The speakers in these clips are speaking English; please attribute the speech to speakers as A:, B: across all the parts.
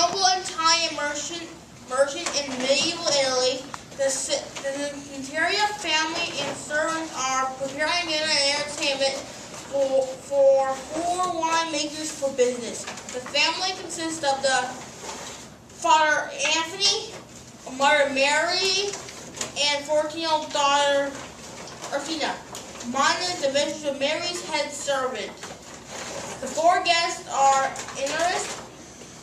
A: noble Italian merchant in medieval Italy, the Centuria family and servants are preparing dinner and entertainment for four winemakers for business. The family consists of the father Anthony, mother Mary, and 14-year-old daughter Artina. Mine is the mistress of Mary's head servant. The four guests are Ernest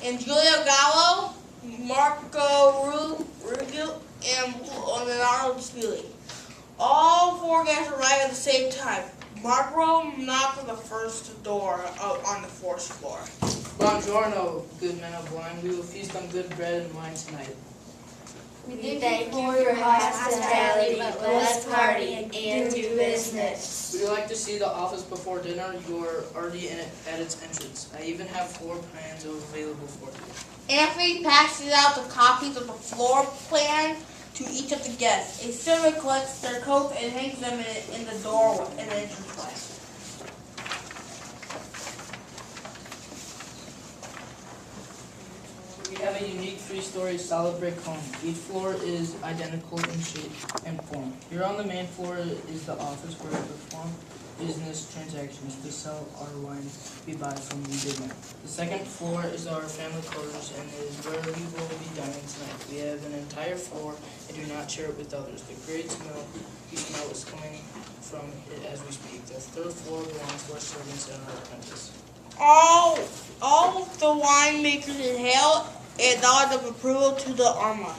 A: and Giulio Gallo, Marco Rubio, and Leonardo Spilli. All four guests arrive at the same time. Marco knocks on the first door on the fourth floor.
B: Buongiorno, good men of wine. We will feast on good bread and wine tonight.
C: We thank you for your hospitality, but let's party and do business.
B: Would you like to see the office before dinner? You're already in it at its entrance. I even have floor plans available for you.
A: Anthony passes out the copies of the floor plan to each of the guests. A servant collects their coats and hangs them in the door in the entranceway.
B: We have a unique three-story solid brick home. Each floor is identical in shape and form. Here on the main floor is the office where we perform business transactions to sell our wine we buy from the good men. The second floor is our family quarters and is where we will be dining tonight. We have an entire floor and do not share it with others. The great smell you smell is coming from it as we speak. The third floor belongs to our servants and our apprentices.
A: All of the winemakers inhale and nod of approval to the Arma.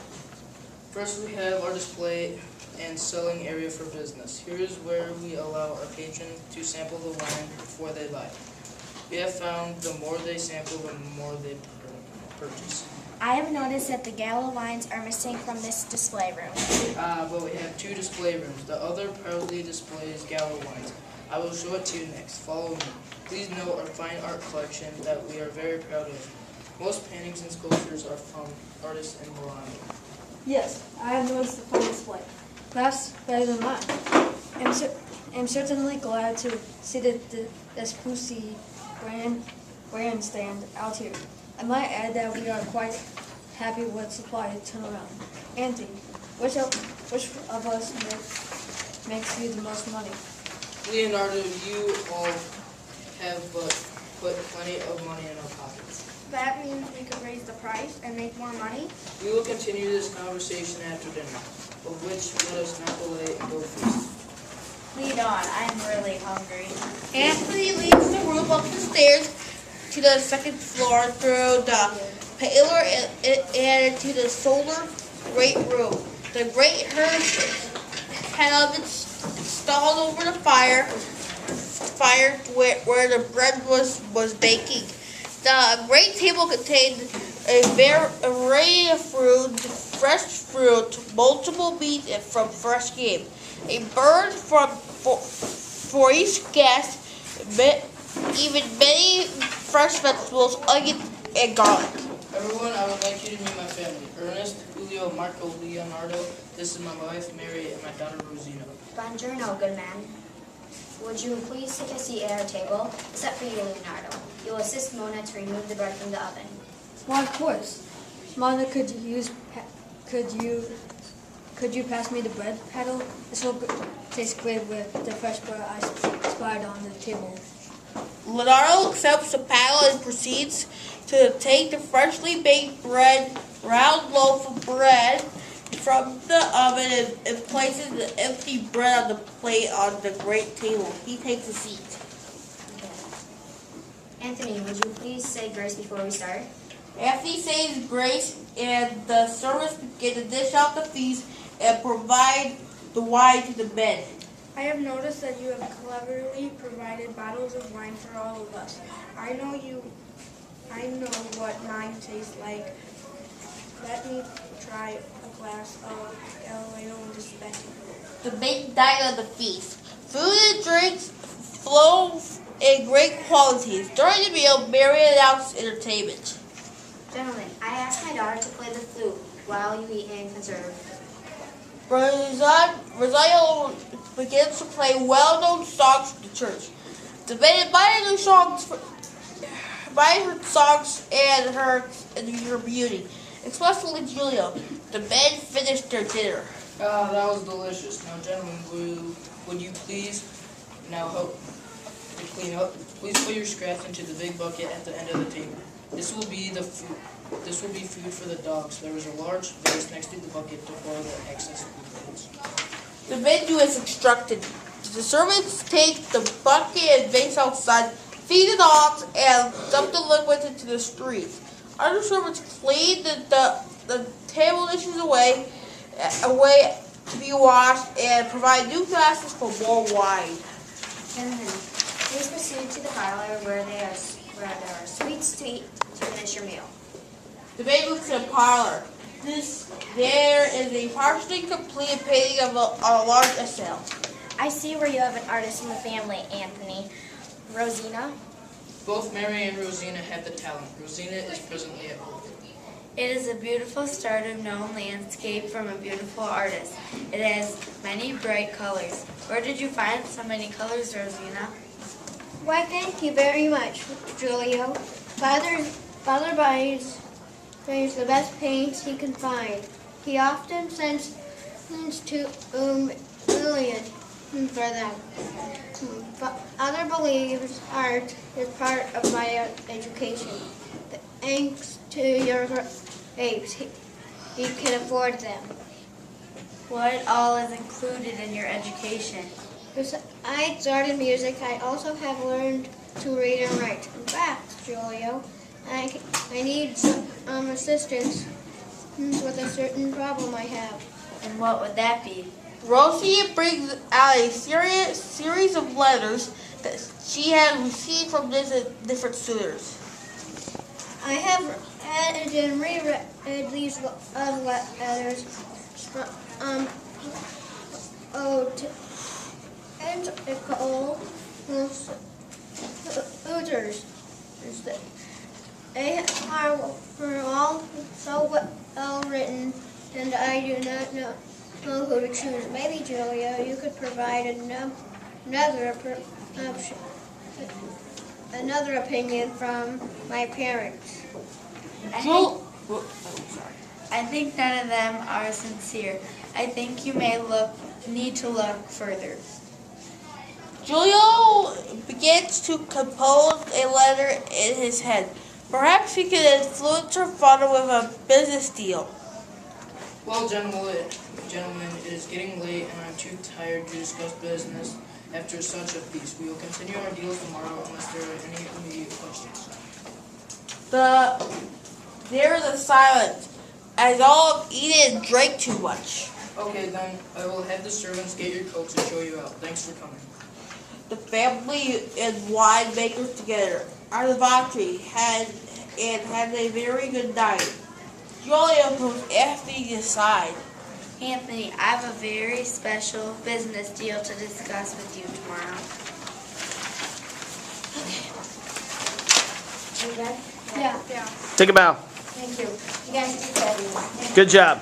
B: First, we have our display and selling area for business. Here is where we allow our patrons to sample the wine before they buy. We have found the more they sample, the more they purchase.
C: I have noticed that the Gallo wines are missing from this display room.
B: But we have two display rooms. The other proudly displays Gallo wines. I will show it to you next. Follow me. Please note our fine art collection that we are very proud of. Most paintings and sculptures are from artists in Milan.
D: Yes, I have noticed the fine display. Perhaps better than mine. I'm certainly glad to see the Vespucci grandstand out here. I might add that we are quite happy with supply turnaround. Anthony, which of us makes you the most money?
B: Leonardo, you all have put plenty of money in our pockets.
E: That means we could raise the price and make more money.
B: We will continue this conversation after dinner, of which let us not delay and go feast.
C: Lead on, I'm really hungry.
A: Anthony leads the room up the stairs to the second floor through the pillar and to the solar great room. The great hearth had been installed over the fire where the bread was baking. The great table contained a variety of fruit, fresh fruit, multiple meats from fresh game, a bird for each guest, even many fresh vegetables, onion, and garlic.
B: Everyone, I would like you to meet my family. Ernest, Julio, Marco, Leonardo. This is my wife, Mary, and my daughter, Rosina.
F: Buongiorno, good man. Would you please take a seat at our table, except for you, Leonardo. You'll assist Mona to remove the bread from the oven.
D: Why, of course. Mona, could you pass me the bread paddle? This will taste great with the fresh bread I spied on the table.
A: Leonardo accepts the paddle and proceeds to take the freshly baked round loaf of bread from the oven and places the empty bread on the plate on the great table. He takes a seat.
F: Anthony, would you please say grace before we start?
A: Anthony says grace, and the servants begin to dish out the feast and provide the wine to the men.
E: I have noticed that you have cleverly provided bottles of wine for all of us. I know what mine tastes like. Let me try a glass of Galileo in just a second.
A: The main diet of the feast. Food and drinks flow in great quantities. During the meal, Mary announced entertainment.
F: Gentlemen, I asked my daughter to play the flute while you eat and conserve.
A: Rosario begins to play well-known songs from the church. The men invited new songs admired her songs and her beauty, especially Julia. The men finished their dinner.
B: Ah, that was delicious. Now, gentlemen, would you please now help to clean up? Please put your scraps into the big bucket at the end of the table. This will be food for the dogs. There is a large vase next to the bucket to boil the excess foods.
A: The men do as instructed. The servants take the bucket and vase outside, feed the dogs, and dump the liquids into the street. Other servants clean the table dishes away to be washed and provide new glasses for more wine.
F: Gentlemen, please proceed to the parlor where there are sweets to eat to finish your meal.
A: The maid looks in the parlor. There is a partially completed painting of a large esail.
C: I see where you have an artist in the family, Anthony. Rosina?
B: Both Mary and Rosina have the talent. Rosina is presently at home.
G: It is a beautiful start of known landscape from a beautiful artist. It has many bright colors. Where did you find so many colors, Rosina?
H: Why, thank you very much, Julio. Father buys the best paints he can find. He often sends to Lillian for them. Father believes art is part of my education. Thanks to your grades, he can afford them.
G: What all is included in your education?
H: Besides art and music, I also have learned to read and write. In fact, Julio, I need some assistance with a certain problem I have.
G: And what would that be?
A: Rosie brings out a series of letters that she has received from different suitors.
H: I have read and reread these letters suitors. They are all so well written, and I do not know who to choose. Maybe, Julia, you could provide another opinion from my parents.
G: I think none of them are sincere. I think you need to look further.
A: Julio begins to compose a letter in his head. Perhaps he could influence her father with a business deal.
B: Well, gentlemen, it is getting late and I'm too tired to discuss business after such a feast. We will continue our deals tomorrow unless there are any immediate questions.
A: There is a silence, as all have eaten and drank too much.
B: Okay, then I will have the servants get your coats and show you out. Thanks for coming.
A: The family and winemakers together. Arnavati had a very good night. Julia goes Anthony aside.
G: Anthony, I have a very special business deal to discuss with you tomorrow.
F: You good?
H: Yeah.
I: Take a bow.
F: Thank you. You guys did that.
I: Good job.